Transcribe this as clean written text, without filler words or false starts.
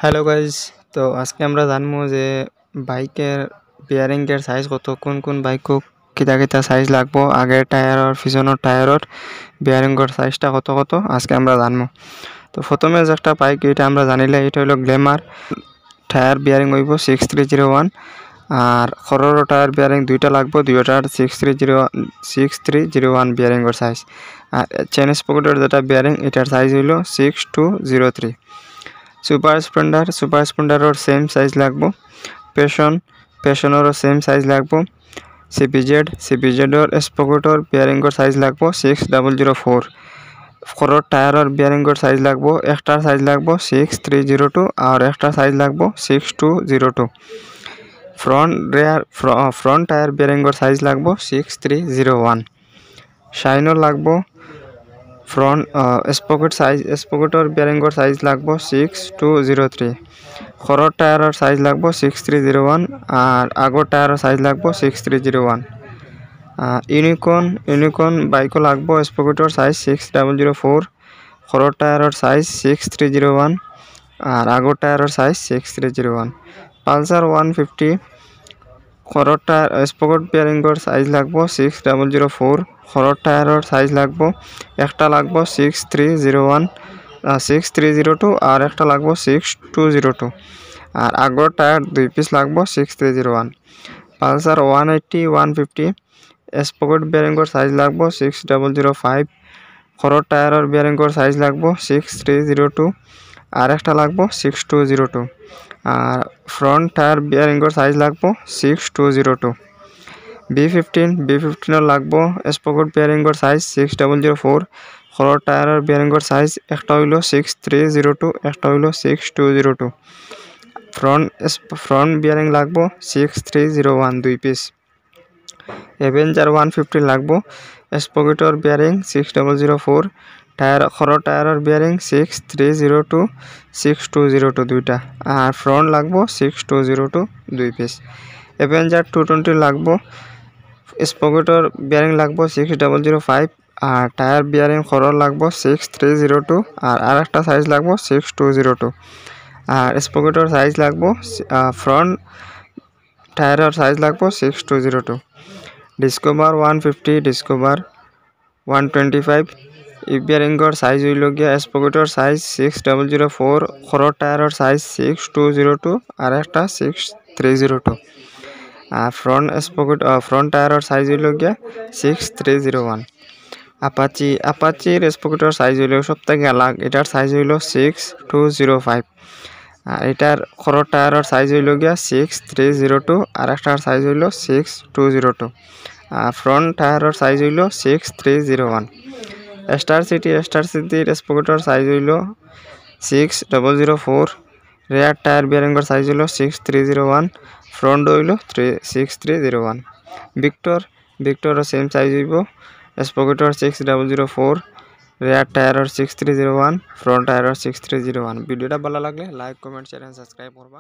Hello guys. তো আজকে আমরা জানবো যে বাইকের বিয়ারিংয়ের সাইজ কত, কোন কোন বাইকও কিতা কিতা সাইজ লাগবো, আগের টায়ার আর পিছনের টায়ারের বিয়ারিংয়ের সাইজটা কত কত আজকে আমরা জানবো। তো প্রথমে যে একটা বাইক এটা আমরা জানিলে এটা হলো গ্ল্যামার। টায়ার বিয়ারিং হইব 6301 আর খরর টায়ার বিয়ারিং দুইটা লাগবো, দুইটার 6301 বিয়ারিংয়ের সাইজ। আর চেন স্পকেটের যেটা বিয়ারিং এটার সাইজ হইল 6203। সুপার স্প্লেন্ডারের সেম সাইজ লাগবো। পেশনেরও সেম সাইজ লাগবো। সিপিজেডের স্পকেটের বিয়ারিংয়ের সাইজ লাগবো 6004। খরর টায়ারের বিয়ারিংয়ের সাইজ লাগবো, একটার সাইজ লাগবো 6302 আর একটা সাইজ লাগবো 6202। ফ্রন্ট টায়ার বিয়ারিংয়ের সাইজ লাগবো 6301। শাইনর লাগবো স্পকেটের বিয়ারিংয়ের সাইজ লাগবো 6203। খরর টায়ারের সাইজ লাগবো 6301 আর আগর টায়ারের সাইজ লাগবো 6301। ইউনিকর্ন বাইকও লাগবো, স্পকেটের সাইজ 6004। খরর টায়ারের সাইজ 6301 আর আগর টায়ারের সাইজ 6301। পালসার 150 খরর টায়ার স্পকেট বিয়ারিংয়ের সাইজ লাগবো 6004। খরর টায়ারের সাইজ লাগবো, একটা লাগবো 6302 আর একটা লাগবো 6202 আর আগর টায়ার 2 পিস লাগবো 6301। পালসার 180 150 স্পকেট বিয়ারিংয়ের সাইজ লাগবো 6005। খরর টায়ারের বিয়ারিংয়ের সাইজ লাগবো 6302 আর একটা লাগবো 6202 আর ফ্রন্ট টায়ার বিয়ারিংয়ের সাইজ লাগবো 6202। B15 লাগবো, স্পকেট বিয়ারিংয়ের সাইজ 6004। খরর টায়ারের বিয়ারিংয়ের সাইজ একটা হইল 6302, একটা হইল 6202। ফ্রন্ট বিয়ারিং লাগবো 6301 2 পিস। অ্যাভেঞ্জার 150 লাগবো, স্পকেটের বিয়ারিং 6004। খরর টায়ারের বিয়ারিং 6302 6202 দুইটা আর ফ্রন্ট লাগবো 6202 2 পিস। অ্যাভেঞ্জার 220 লাগবো, স্পকেটের বিয়ারিং লাগবো 6005 আর টায়ার বিয়ারিং খরর লাগবো 6302 আর একটা সাইজ লাগবো 6202 আর স্পকেটের সাইজ লাগবো ফ্রন্ট টায়ারের সাইজ লাগবো 6202। ডিসকভার 150 ডিসকভার 125 বিয়ারিংয়ের সাইজ হইল গিয়া স্পকেটের সাইজ 6004। খরর টায়ারের সাইজ 6202 আর একটা 6302 আর ফ্রন্ট টায়ারের সাইজ হইল গিয়া 6301। আপাচির স্পকেটের সাইজ হইল সবথেকে আলাগ, এটার সাইজ হইল 6205 আর এটার খরর টায়ারের সাইজ হইল গিয়া 6302 আর একটার সাইজ হইল 6202 আর ফ্রন্ট টায়ারের সাইজ হইল 6301। স্টার সিটির স্পকেটের সাইজ হইল 6004। রেয়ার টায়ার বিয়ারিংয়ের সাইজ হইল 6301, ফ্রন্ট হইল 6301। ভিক্টরের সেম সাইজ হইব, স্পকেটের 6004, রেয়ার টায়ারের 6301, ফ্রন্ট টায়ারের 6301। ভিডিওটা ভালো লাগলে লাইক কমেন্ট শেয়ার সাবস্ক্রাইব করবা।